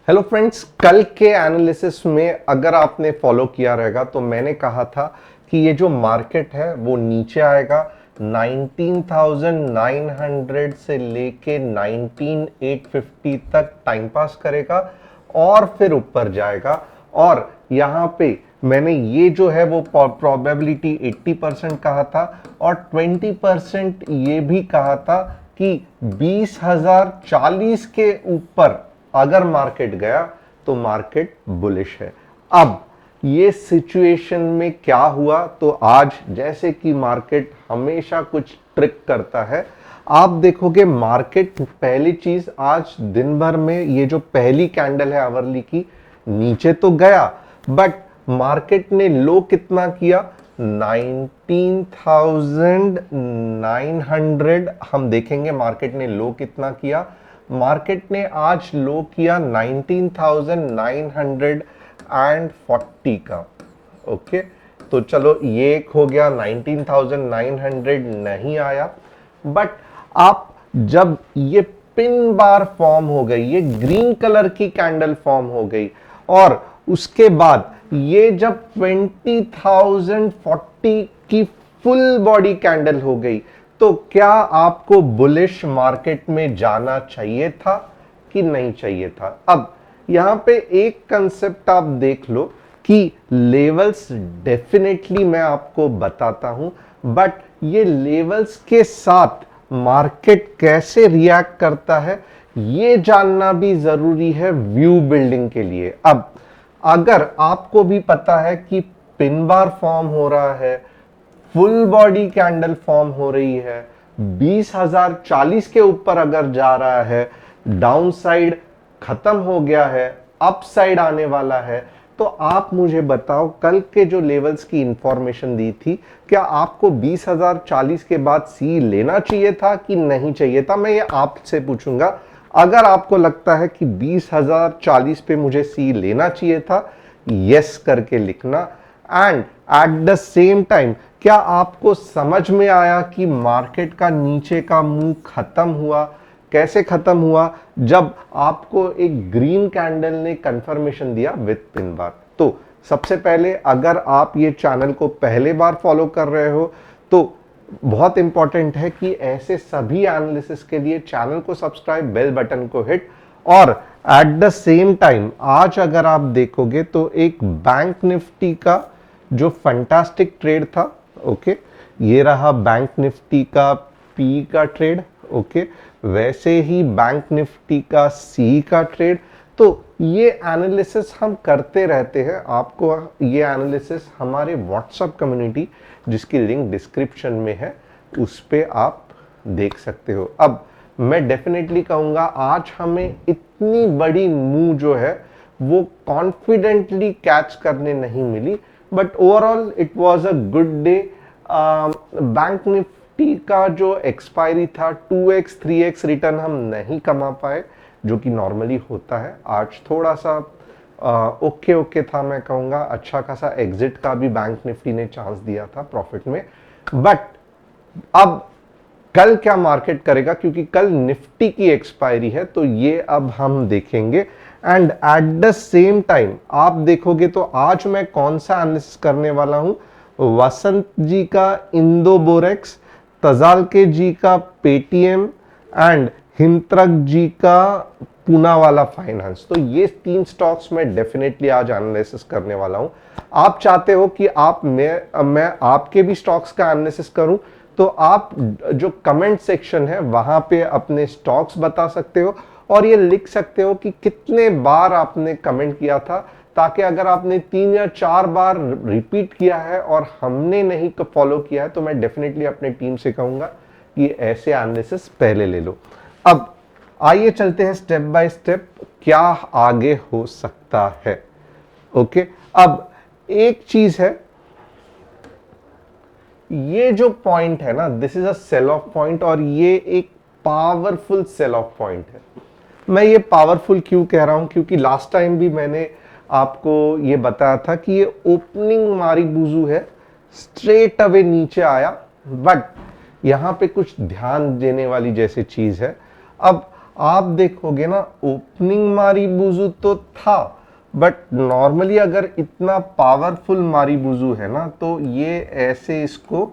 Hello friends, कल के analysis में अगर आपने फॉलो किया रहेगा तो मैंने कहा था कि ये जो मार्केट है वो नीचे आएगा 19,900 से लेके 19,850 तक टाइम पास करेगा और फिर ऊपर जाएगा। और यहाँ पे मैंने ये जो है वो प्रोबेबिलिटी 80% कहा था और 20% ये भी कहा था कि 20,040 के ऊपर अगर मार्केट गया तो मार्केट बुलिश है। अब ये सिचुएशन में क्या हुआ, तो आज जैसे कि मार्केट हमेशा कुछ ट्रिक करता है, आप देखोगे मार्केट पहली चीज आज दिन भर में ये जो पहली कैंडल है आवरली की नीचे तो गया, बट मार्केट ने लो कितना किया 19,900। हम देखेंगे मार्केट ने लो कितना किया। मार्केट ने आज लो किया 19,940 का। ओके, तो चलो ये एक हो गया, 19,900 नहीं आया। बट आप जब ये पिन बार फॉर्म हो गई, ये ग्रीन कलर की कैंडल फॉर्म हो गई और उसके बाद ये जब 20,040 की फुल बॉडी कैंडल हो गई, तो क्या आपको बुलिश मार्केट में जाना चाहिए था कि नहीं चाहिए था? अब यहां पे एक कंसेप्ट आप देख लो कि लेवल्स डेफिनेटली मैं आपको बताता हूं, बट ये लेवल्स के साथ मार्केट कैसे रिएक्ट करता है ये जानना भी जरूरी है व्यू बिल्डिंग के लिए। अब अगर आपको भी पता है कि पिन बार फॉर्म हो रहा है, फुल बॉडी कैंडल फॉर्म हो रही है, 20,040 के ऊपर अगर जा रहा है, डाउन साइड खत्म हो गया है, अप साइड आने वाला है, तो आप मुझे बताओ कल के जो लेवल्स की इंफॉर्मेशन दी थी, क्या आपको 20,040 के बाद सी लेना चाहिए था कि नहीं चाहिए था? मैं ये आपसे पूछूंगा। अगर आपको लगता है कि 20,040 पे मुझे सी लेना चाहिए था, यस करके लिखना। And at the same time क्या आपको समझ में आया कि मार्केट का नीचे का मूव खत्म हुआ? कैसे खत्म हुआ? जब आपको एक ग्रीन कैंडल ने कंफर्मेशन दिया विद पिन बार। तो सबसे पहले अगर आप ये चैनल को पहले बार फॉलो कर रहे हो तो बहुत इंपॉर्टेंट है कि ऐसे सभी एनालिसिस के लिए चैनल को सब्सक्राइब, बेल बटन को हिट। और एट द सेम टाइम आज अगर आप देखोगे तो एक बैंक निफ्टी का जो फंटास्टिक ट्रेड था, ओके, ये रहा बैंक निफ्टी का पी का ट्रेड, ओके, वैसे ही बैंक निफ्टी का सी का ट्रेड। तो ये एनालिसिस हम करते रहते हैं। आपको ये एनालिसिस हमारे व्हाट्सएप कम्युनिटी, जिसकी लिंक डिस्क्रिप्शन में है, उस पे आप देख सकते हो। अब मैं डेफिनेटली कहूंगा आज हमें इतनी बड़ी मूव जो है वो कॉन्फिडेंटली कैच करने नहीं मिली, but overall it was a good day. Bank nifty का जो एक्सपायरी था 2x 3x रिटर्न हम नहीं कमा पाए, जो कि नॉर्मली होता है। आज थोड़ा सा ओके ओके था, मैं कहूँगा अच्छा खासा एग्जिट का भी बैंक निफ्टी ने चांस दिया था प्रॉफिट में। बट अब कल क्या मार्केट करेगा, क्योंकि कल निफ्टी की एक्सपायरी है, तो ये अब हम देखेंगे। And at the same time आप देखोगे तो आज मैं कौन सा एनालिसिस करने वाला हूं, वसंत जी का इंदो बोरेक्स, तजालके जी का पेटीएम एंड हिंत्रक जी का पूना वाला फाइनेंस। तो ये 3 स्टॉक्स मैं डेफिनेटली आज एनालिसिस करने वाला हूं। आप चाहते हो कि मैं आपके भी स्टॉक्स का एनालिसिस करूं, तो आप जो कमेंट सेक्शन है वहां पे अपने स्टॉक्स बता सकते हो और ये लिख सकते हो कि कितने बार आपने कमेंट किया था, ताकि अगर आपने 3 या 4 बार रिपीट किया है और हमने नहीं फॉलो किया है, तो मैं डेफिनेटली अपने टीम से कहूंगा कि ऐसे एनालिसिस पहले ले लो। अब आइए चलते हैं स्टेप बाय स्टेप, क्या आगे हो सकता है। ओके, अब एक चीज है, ये जो पॉइंट है ना, this is a cell of point और ये एक पावरफुल सेल ऑफ पॉइंट है। मैं ये पावरफुल क्यों कह रहा हूं, क्योंकि लास्ट टाइम भी मैंने आपको ये बताया था कि ये ओपनिंग मारी बुजू है, स्ट्रेट अवे नीचे आया, बट यहां पे कुछ ध्यान देने वाली जैसी चीज है। अब आप देखोगे ना ओपनिंग मारीबुजू तो था, बट नॉर्मली अगर इतना पावरफुल मारीबुजू है ना तो ये ऐसे इसको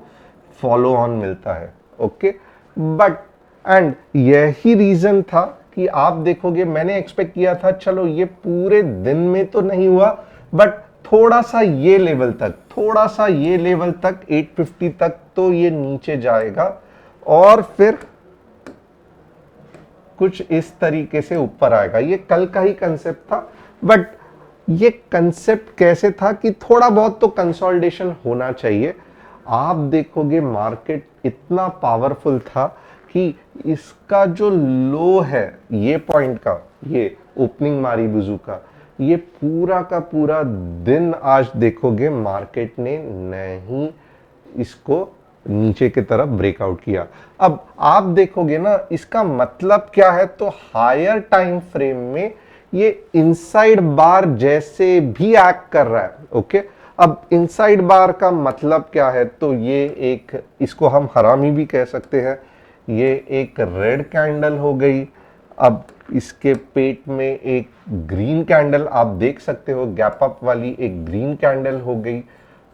फॉलो ऑन मिलता है। ओके, बट एंड यही रीजन था कि आप देखोगे मैंने एक्सपेक्ट किया था चलो ये पूरे दिन में तो नहीं हुआ, बट थोड़ा सा ये लेवल तक, थोड़ा सा ये लेवल तक 850 तक तो ये नीचे जाएगा और फिर कुछ इस तरीके से ऊपर आएगा। ये कल का ही कंसेप्ट था, बट ये कंसेप्ट कैसे था कि थोड़ा बहुत तो कंसोलिडेशन होना चाहिए। आप देखोगे मार्केट इतना पावरफुल था कि इसका जो लो है ये पॉइंट का, ये ओपनिंग मारीबुजू का, ये पूरा का पूरा दिन आज देखोगे मार्केट ने नहीं इसको नीचे की तरफ ब्रेकआउट किया। अब आप देखोगे ना इसका मतलब क्या है, तो हायर टाइम फ्रेम में ये इनसाइड बार जैसे भी एक्ट कर रहा है। ओके, अब इनसाइड बार का मतलब क्या है, तो ये एक, इसको हम हरामी भी कह सकते हैं, ये एक रेड कैंडल हो गई। अब इसके पेट में एक ग्रीन कैंडल आप देख सकते हो, गैप अप वाली एक ग्रीन कैंडल हो गई।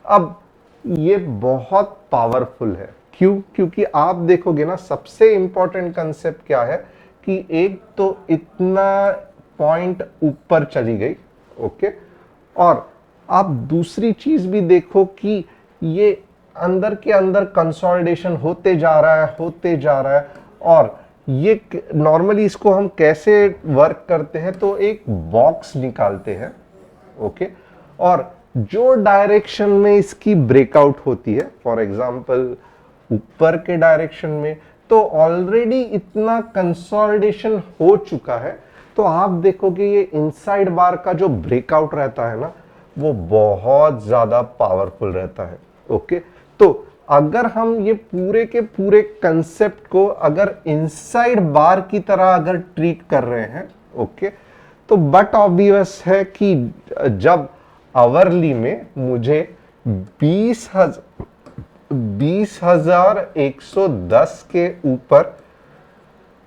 अब ये बहुत पावरफुल है, क्यों? क्योंकि आप देखोगे ना सबसे इंपॉर्टेंट कंसेप्ट क्या है कि एक तो इतना पॉइंट ऊपर चली गई। ओके, और आप दूसरी चीज भी देखो कि ये अंदर के अंदर कंसोलिडेशन होते जा रहा है, होते जा रहा है। और ये नॉर्मली इसको हम कैसे वर्क करते हैं, तो एक बॉक्स निकालते हैं। ओके, और जो डायरेक्शन में इसकी ब्रेकआउट होती है, फॉर एग्जांपल ऊपर के डायरेक्शन में, तो ऑलरेडी इतना कंसोलिडेशन हो चुका है, तो आप देखोगे ये इनसाइड बार का जो ब्रेकआउट रहता है ना वो बहुत ज्यादा पावरफुल रहता है। ओके, तो अगर हम ये पूरे के पूरे कंसेप्ट को अगर इनसाइड बार की तरह अगर ट्रीट कर रहे हैं, ओके, तो बट ऑब्वियस है कि जब आवरली में मुझे 20,110 के ऊपर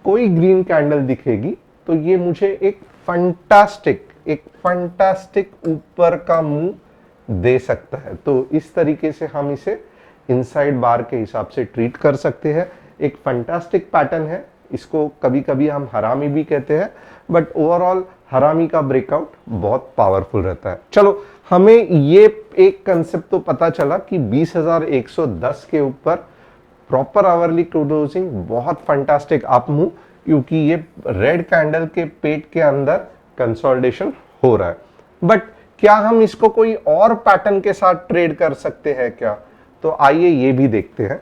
कोई ग्रीन कैंडल दिखेगी तो ये मुझे एक फंटास्टिक ऊपर का मुंह दे सकता है। तो इस तरीके से हम इसे इनसाइड बार के हिसाब से ट्रीट कर सकते हैं। एक फंटास्टिक पैटर्न है, इसको कभी कभी हम हरामी भी कहते हैं, बट ओवरऑल हरामी का ब्रेकआउट बहुत पावरफुल रहता है। चलो, हमें ये एक कंसेप्ट तो पता चला कि 20,110 के ऊपर प्रॉपर आवरली क्लोजिंग बहुत फंटास्टिक अप मूव, क्योंकि ये रेड कैंडल के पेट के अंदर कंसोलिडेशन हो रहा है। बट क्या हम इसको कोई और पैटर्न के साथ ट्रेड कर सकते हैं क्या? तो आइए ये भी देखते हैं।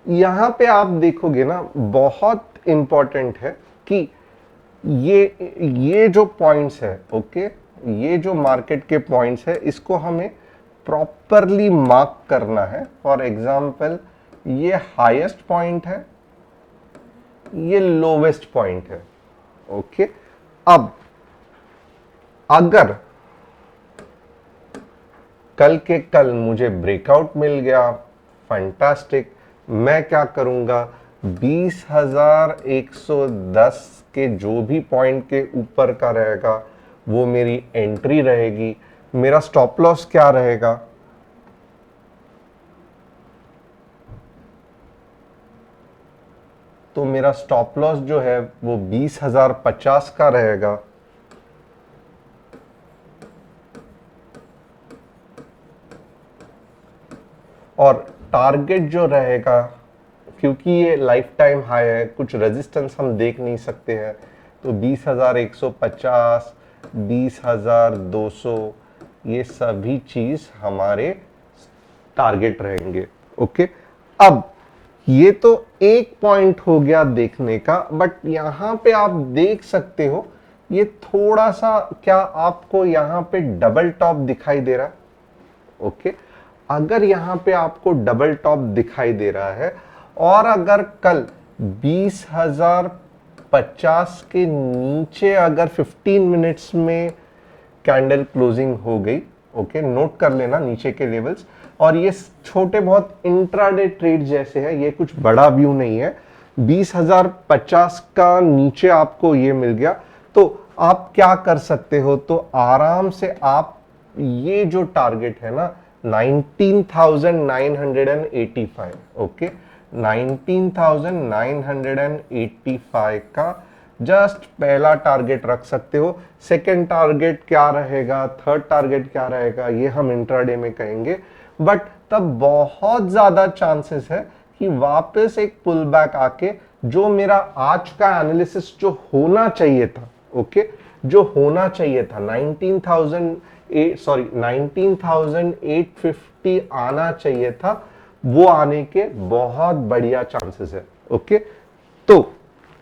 यहां पे आप देखोगे ना बहुत इंपॉर्टेंट है कि ये जो पॉइंट्स है, ओके, ये जो मार्केट के पॉइंट्स है इसको हमें प्रॉपरली मार्क करना है। फॉर एग्जांपल ये हाईएस्ट पॉइंट है, ये लोवेस्ट पॉइंट है। ओके, अब अगर कल के कल मुझे ब्रेकआउट मिल गया, फंटास्टिक, मैं क्या करूंगा, 20,110 के जो भी पॉइंट के ऊपर का रहेगा वो मेरी एंट्री रहेगी। मेरा स्टॉप लॉस क्या रहेगा, तो मेरा स्टॉप लॉस जो है वो 20,050 का रहेगा। और टारगेट जो रहेगा, क्योंकि ये लाइफ टाइम हाई है, कुछ रेजिस्टेंस हम देख नहीं सकते हैं, तो 20,150, 20,200 ये सभी चीज हमारे टारगेट रहेंगे। ओके, अब ये तो एक पॉइंट हो गया देखने का, बट यहां पे आप देख सकते हो ये थोड़ा सा, क्या आपको यहां पे डबल टॉप दिखाई दे रहा है? ओके, अगर यहां पे आपको डबल टॉप दिखाई दे रहा है और अगर कल 20,050 के नीचे अगर 15 मिनट्स में कैंडल क्लोजिंग हो गई, ओके, नोट कर लेना नीचे के लेवल्स। और ये छोटे बहुत इंट्राडे ट्रेड जैसे है, ये कुछ बड़ा व्यू नहीं है। 20,050 का नीचे आपको ये मिल गया तो आप क्या कर सकते हो, तो आराम से आप ये जो टारगेट है ना 19,985, ओके, 19,985 का जस्ट पहला टारगेट रख सकते हो। सेकंड टारगेट क्या रहेगा, थर्ड टारगेट क्या रहेगा, ये हम इंट्राडे में कहेंगे। बट तब बहुत ज्यादा चांसेस है कि वापस एक पुल बैक आके जो मेरा आज का एनालिसिस जो होना चाहिए था, ओके, जो होना चाहिए था 19,850 आना चाहिए था, वो आने के बहुत बढ़िया चांसेस है। ओके, तो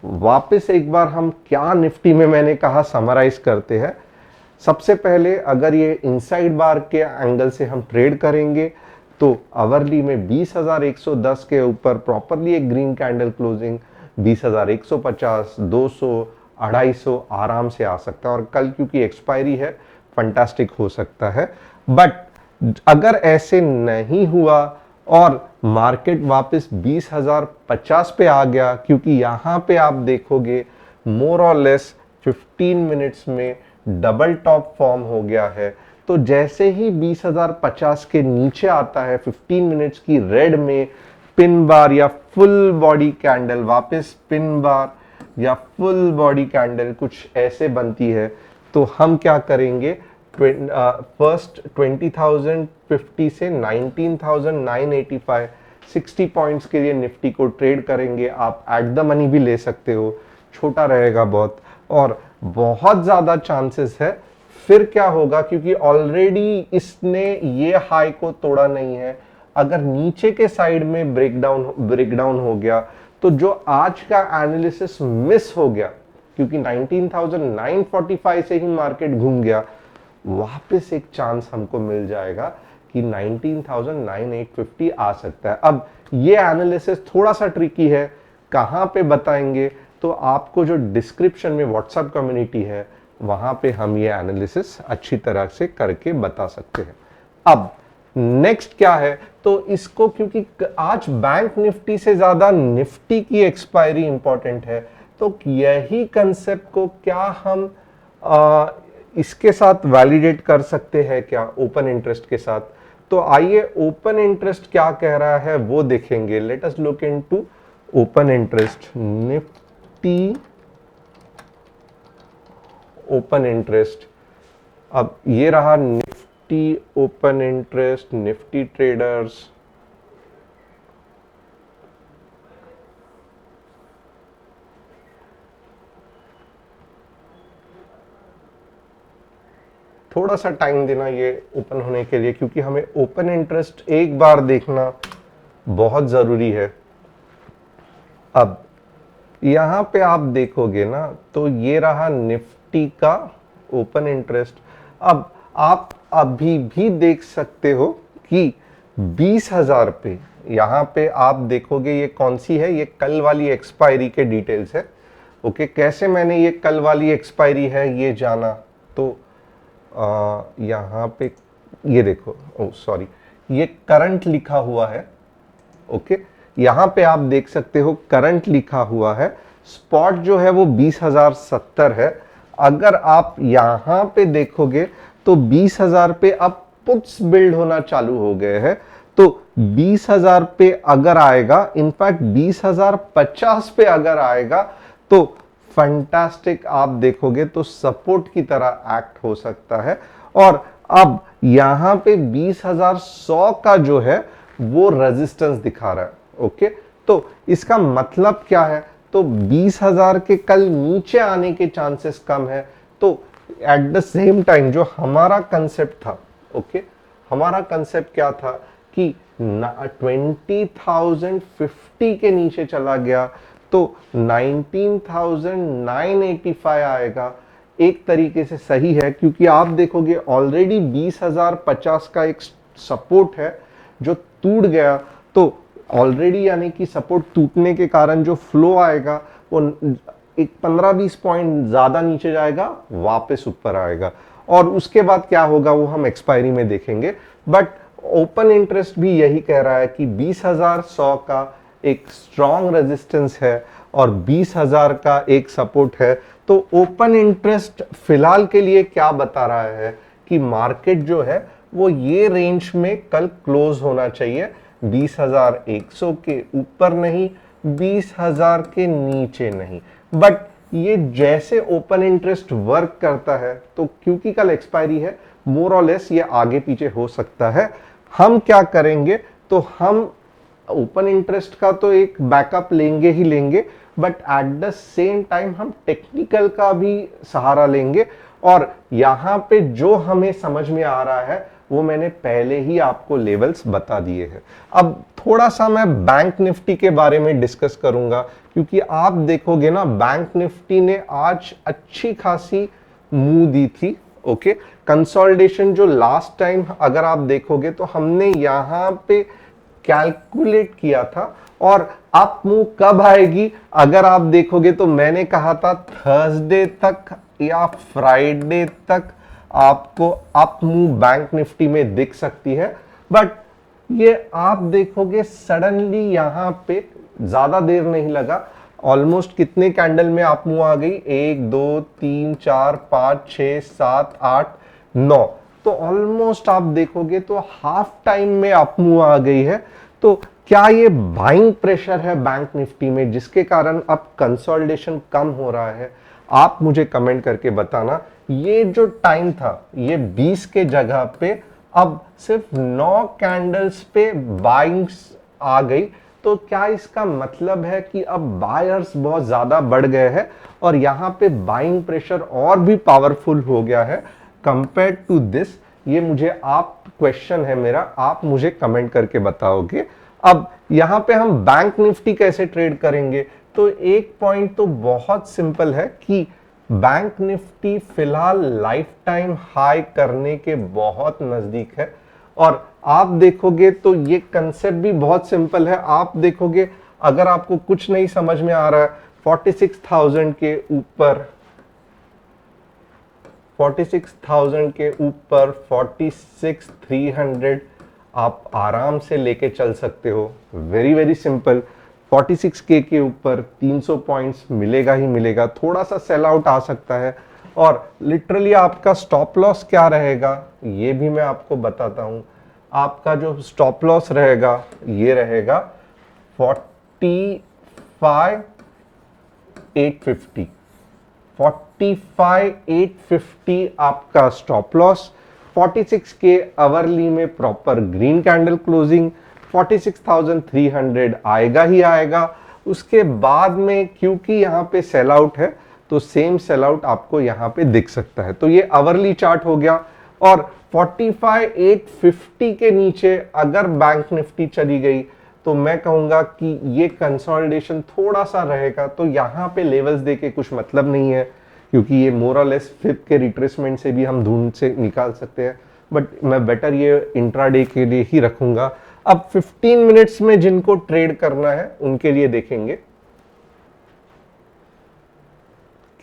वापस एक बार हम क्या निफ्टी में मैंने कहा समराइज करते हैं। सबसे पहले अगर ये इनसाइड बार के एंगल से हम ट्रेड करेंगे तो आवरली में 20,110 के ऊपर प्रॉपरली एक ग्रीन कैंडल क्लोजिंग 20,150, 200, 250 आराम से आ सकता है। और कल क्योंकि एक्सपायरी है, फंटास्टिक हो सकता है। बट अगर ऐसे नहीं हुआ और मार्केट वापस 20,050 पे आ गया, क्योंकि यहां पे आप देखोगे मोर और लेस 15 मिनट्स में डबल टॉप फॉर्म हो गया है। तो जैसे ही 20,050 के नीचे आता है 15 मिनट्स की रेड में पिन बार या फुल बॉडी कैंडल, वापस पिन बार या फुल बॉडी कैंडल कुछ ऐसे बनती है, तो हम क्या करेंगे, फर्स्ट 20,050 से 19,985 60 पॉइंट्स के लिए निफ्टी को ट्रेड करेंगे। आप एट द मनी भी ले सकते हो, छोटा रहेगा बहुत, और बहुत ज्यादा चांसेस है। फिर क्या होगा, क्योंकि ऑलरेडी इसने ये हाई को तोड़ा नहीं है, अगर नीचे के साइड में ब्रेकडाउन हो गया तो जो आज का एनालिसिस मिस हो गया, क्योंकि 19,945 से ही मार्केट घूम गया, वापस एक चांस हमको मिल जाएगा कि 19,950 आ सकता है। अब ये एनालिसिस थोड़ा सा ट्रिकी है, कहां पे बताएंगे, तो आपको जो डिस्क्रिप्शन में व्हाट्सएप कम्युनिटी है वहां पे हम ये एनालिसिस अच्छी तरह से करके बता सकते हैं। अब नेक्स्ट क्या है, तो इसको क्योंकि आज बैंक निफ्टी से ज्यादा निफ्टी की एक्सपायरी इंपॉर्टेंट है, तो यही कंसेप्ट को क्या हम इसके साथ वैलिडेट कर सकते हैं क्या, ओपन इंटरेस्ट के साथ। तो आइए ओपन इंटरेस्ट क्या कह रहा है वो देखेंगे। Let us look into open interest, Nifty open interest. अब ये रहा Nifty open interest, Nifty traders. थोड़ा सा टाइम देना ये ओपन होने के लिए, क्योंकि हमें ओपन इंटरेस्ट एक बार देखना बहुत जरूरी है। अब यहां पे आप देखोगे ना, तो ये रहा निफ्टी का ओपन इंटरेस्ट। अब आप अभी भी देख सकते हो कि 20,000 पे, यहां पे आप देखोगे ये कौन सी है, ये कल वाली एक्सपायरी के डिटेल्स है। ओके, कैसे मैंने ये कल वाली एक्सपायरी है ये जाना, तो यहाँ पे ये देखो, ओ सॉरी, ये करंट लिखा हुआ है। ओके, यहां पे आप देख सकते हो करंट लिखा हुआ है, स्पॉट जो है वो 20,070 है। अगर आप यहां पे देखोगे तो 20,000 पे अब पुट्स बिल्ड होना चालू हो गए हैं। तो 20,000 पे अगर आएगा, इनफैक्ट 20,050 पे अगर आएगा तो फंटास्टिक, आप देखोगे तो सपोर्ट की तरह एक्ट हो सकता है। और अब यहां पे 20,100 का जो है वो रेजिस्टेंस दिखा रहा है। ओके, तो इसका मतलब क्या है, तो 20,000 के कल नीचे आने के चांसेस कम है। तो एट द सेम टाइम जो हमारा कंसेप्ट था, ओके, हमारा कंसेप्ट क्या था कि 20,050 के नीचे चला गया तो 19,985 आएगा, एक तरीके से सही है। क्योंकि आप देखोगे ऑलरेडी 20,050 का एक सपोर्ट है जो टूट गया, तो ऑलरेडी यानी कि सपोर्ट टूटने के कारण जो फ्लो आएगा वो एक 15-20 पॉइंट ज्यादा नीचे जाएगा, वापस ऊपर आएगा। और उसके बाद क्या होगा वो हम एक्सपायरी में देखेंगे। बट ओपन इंटरेस्ट भी यही कह रहा है कि 20,100 का एक स्ट्रॉन्ग रेजिस्टेंस है और 20,000 का एक सपोर्ट है। तो ओपन इंटरेस्ट फिलहाल के लिए क्या बता रहा है कि मार्केट जो है वो ये रेंज में कल क्लोज होना चाहिए, 20,100 के ऊपर नहीं, 20,000 के नीचे नहीं। बट ये जैसे ओपन इंटरेस्ट वर्क करता है तो क्योंकि कल एक्सपायरी है, मोर और लेस ये आगे पीछे हो सकता है। हम क्या करेंगे, तो हम ओपन इंटरेस्ट का तो एक बैकअप लेंगे ही लेंगे, but at the same time हम टेक्निकल का भी सहारा लेंगे। और यहां पे जो हमें समझ में आ रहा है वो मैंने पहले ही आपको लेवल्स बता दिए हैं। अब थोड़ा सा मैं बैंक निफ्टी के बारे में डिस्कस करूंगा, क्योंकि आप देखोगे ना बैंक निफ्टी ने आज अच्छी खासी मूव दी थी। ओके, कंसोलिडेशन जो लास्ट टाइम अगर आप देखोगे तो हमने यहां पे कैलकुलेट किया था, और अप मूव कब आएगी अगर आप देखोगे तो मैंने कहा था थर्सडे तक या फ्राइडे तक आपको अप मूव बैंक निफ्टी में दिख सकती है। बट ये आप देखोगे सडनली यहां पे ज्यादा देर नहीं लगा, ऑलमोस्ट कितने कैंडल में अप मूव आ गई, 1 2 3 4 5 6 7 8 9, तो ऑलमोस्ट आप देखोगे तो हाफ टाइम में अप मूव आ गई है। तो क्या ये बाइंग प्रेशर है बैंक निफ्टी में जिसके कारण अब कंसोलिडेशन कम हो रहा है? आप मुझे कमेंट करके बताना। ये जो टाइम था ये 20 के जगह पे अब सिर्फ 9 कैंडल्स पे बाइंग्स आ गई, तो क्या इसका मतलब है कि अब बायर्स बहुत ज्यादा बढ़ गए हैं और यहां पे बाइंग प्रेशर और भी पावरफुल हो गया है कंपेयर टू दिस? ये मुझे आप क्वेश्चन है मेरा, आप मुझे कमेंट करके बताओगे। अब यहां पे हम बैंक निफ्टी कैसे ट्रेड करेंगे, तो एक पॉइंट तो बहुत सिंपल है कि बैंक निफ्टी फिलहाल लाइफ टाइम हाई करने के बहुत नजदीक है। और आप देखोगे तो ये कंसेप्ट भी बहुत सिंपल है। आप देखोगे अगर आपको कुछ नहीं समझ में आ रहा है, 46,000 के ऊपर 46,000 के ऊपर 46,300 आप आराम से लेके चल सकते हो। Very very simple. 46K के ऊपर 300 पॉइंट्स मिलेगा ही मिलेगा, थोड़ा सा सेल आउट आ सकता है। और लिटरली आपका स्टॉप लॉस क्या रहेगा ये भी मैं आपको बताता हूं। आपका जो स्टॉप लॉस रहेगा ये रहेगा 45,850, 45,850 आपका स्टॉप लॉस। 46K आवरली में प्रॉपर ग्रीन कैंडल क्लोजिंग, 46,300 आएगा ही आएगा। उसके बाद में क्योंकि यहाँ पे सेल आउट है तो सेम सेल आउट आपको यहाँ पे दिख सकता है। तो ये आवरली चार्ट हो गया। और 45,850 के नीचे अगर बैंक निफ्टी चली गई तो मैं कहूंगा कि ये कंसोलिडेशन थोड़ा सा रहेगा, तो यहाँ पे लेवल्स देके कुछ मतलब नहीं है, क्योंकि ये मोर और लेस फिफ्थ के रिट्रेसमेंट से भी हम ढूंढ से निकाल सकते हैं। बट मैं बेटर ये इंट्राडे के लिए ही रखूंगा। अब 15 मिनट्स में जिनको ट्रेड करना है उनके लिए देखेंगे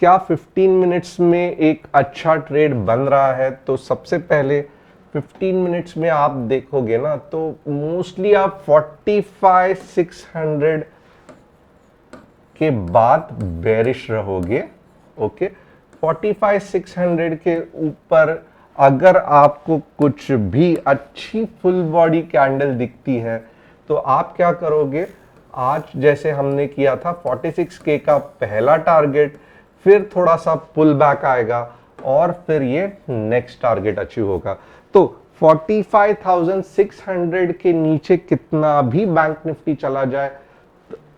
क्या 15 मिनट्स में एक अच्छा ट्रेड बन रहा है। तो सबसे पहले 15 मिनट्स में आप देखोगे ना तो मोस्टली आप 45,600 के बाद बेरिश रहोगे। ओके, 45,600 के ऊपर अगर आपको कुछ भी अच्छी फुल बॉडी कैंडल दिखती है तो आप क्या करोगे, आज जैसे हमने किया था 46K का पहला टारगेट, फिर थोड़ा सा पुल बैक आएगा और फिर ये नेक्स्ट टारगेट अचीव होगा। तो 45,600 के नीचे कितना भी बैंक निफ्टी चला जाए,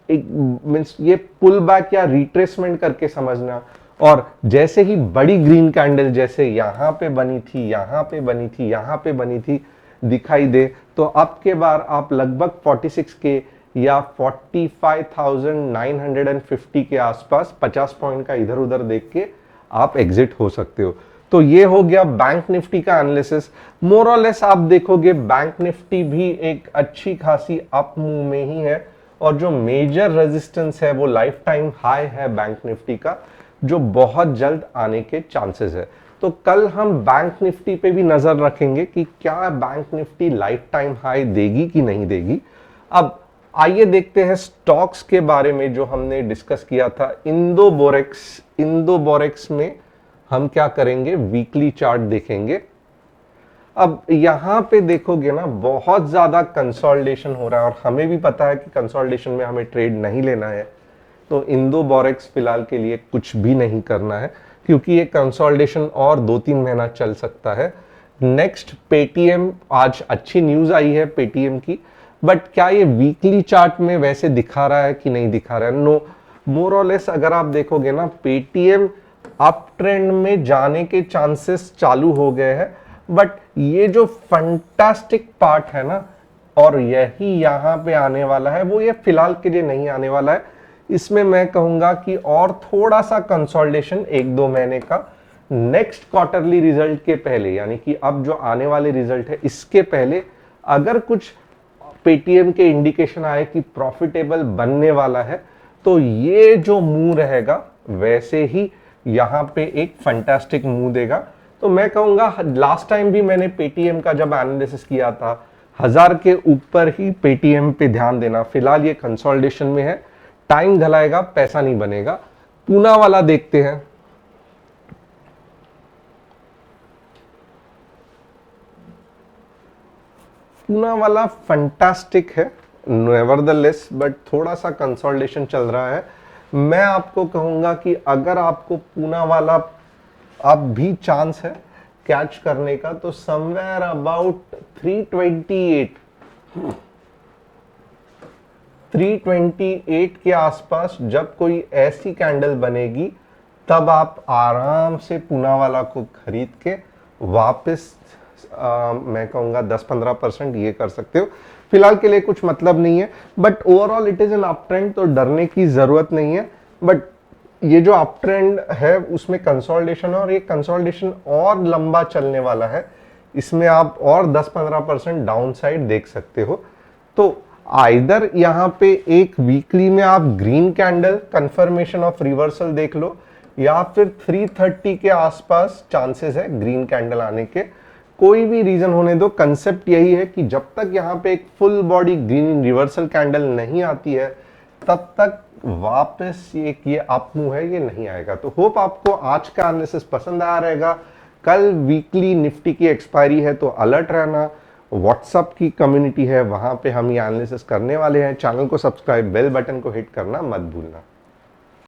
एक मींस ये पुल बैक या रिट्रेसमेंट करके समझना। और जैसे ही बड़ी ग्रीन कैंडल जैसे यहां पे बनी थी, यहां पे बनी थी, यहां पे बनी थी दिखाई दे, तो अब के बार आप लगभग 46K या 45,950 के आसपास 50 पॉइंट का इधर उधर देख के आप एग्जिट हो सकते हो। तो ये हो गया बैंक निफ्टी का एनालिसिस। मोर और लेस आप देखोगे बैंक निफ्टी भी एक अच्छी खासी अप मूव में ही है, और जो मेजर रेजिस्टेंस है वो लाइफ टाइम हाई है बैंक निफ्टी का, जो बहुत जल्द आने के चांसेस है। तो कल हम बैंक निफ्टी पे भी नजर रखेंगे कि क्या bank Nifty life time high देगी कि नहीं देगी। अब आइए देखते हैं स्टॉक्स के बारे में जो हमने डिस्कस किया था। इंदो बोरेक्स में हम क्या करेंगे, वीकली चार्ट देखेंगे। अब यहां पे देखोगे ना, बहुत ज्यादा कंसोलिडेशन हो रहा है और हमें भी पता है कि कंसोलिडेशन में हमें ट्रेड नहीं लेना है, तो इंदो बोरेक्स फिलहाल के लिए कुछ भी नहीं करना है क्योंकि ये कंसोलिडेशन और 2-3 महीना चल सकता है। नेक्स्ट पेटीएम, आज अच्छी न्यूज आई है पेटीएम की, बट क्या ये वीकली चार्ट में वैसे दिखा रहा है कि नहीं दिखा रहा है? नो, मोर और लेस अगर आप देखोगे ना, पेटीएम अप ट्रेंड में जाने के चांसेस चालू हो गए हैं, बट ये जो फंटास्टिक पार्ट है ना, और यही यहां पे आने वाला है, वो ये फिलहाल के लिए नहीं आने वाला है। इसमें मैं कहूंगा कि और थोड़ा सा कंसोलिडेशन 1-2 महीने का, नेक्स्ट क्वार्टरली रिजल्ट के पहले, यानी कि अब जो आने वाले रिजल्ट है इसके पहले अगर कुछ पेटीएम के इंडिकेशन आए कि प्रॉफिटेबल बनने वाला है, तो ये जो मूव रहेगा वैसे ही यहां पे एक फैंटास्टिक मूव देगा। तो मैं कहूंगा, लास्ट टाइम भी मैंने पेटीएम का जब एनालिसिस किया था, 1000 के ऊपर ही पेटीएम पे ध्यान देना। फिलहाल ये कंसोलिडेशन में है, टाइम घलाएगा, पैसा नहीं बनेगा। पूना वाला देखते हैं। पूना वाला फंटास्टिक है नेवरदलेस, बट थोड़ा सा कंसोलिडेशन चल रहा है। मैं आपको कहूंगा कि अगर आपको पूना वाला अब भी चांस है कैच करने का, तो समवेयर अबाउट 328 के आसपास जब कोई ऐसी कैंडल बनेगी, तब आप आराम से पूना वाला को खरीद के वापस मैं कहूंगा 10-15% ये कर सकते हो। फिलहाल के लिए कुछ मतलब नहीं है, but overall it is an up trend, तो डरने की जरूरत नहीं है। बट ये जो अप ट्रेंड है उसमें कंसोलिडेशन है और ये कंसोलिडेशन और लंबा चलने वाला है, इसमें आप और 10-15% डाउन साइड देख सकते हो। तो आइदर यहाँ पे एक वीकली में आप green candle confirmation of reversal देख लो, या फिर 330 के आसपास चांसेस है ग्रीन कैंडल आने के। कोई भी रीजन होने दो, कंसेप्ट यही है कि जब तक यहाँ पे एक full body green reversal candle नहीं आती है, तब तक वापस ये अप मूव है, ये नहीं आएगा। तो होप आपको आज का एनालिसिस पसंद आया रहेगा। कल वीकली निफ्टी की एक्सपायरी है, तो अलर्ट रहना। व्हाट्सएप की कम्युनिटी है, वहां पे हम ये एनालिसिस करने वाले हैं। चैनल को सब्सक्राइब, बेल बटन को हिट करना मत भूलना।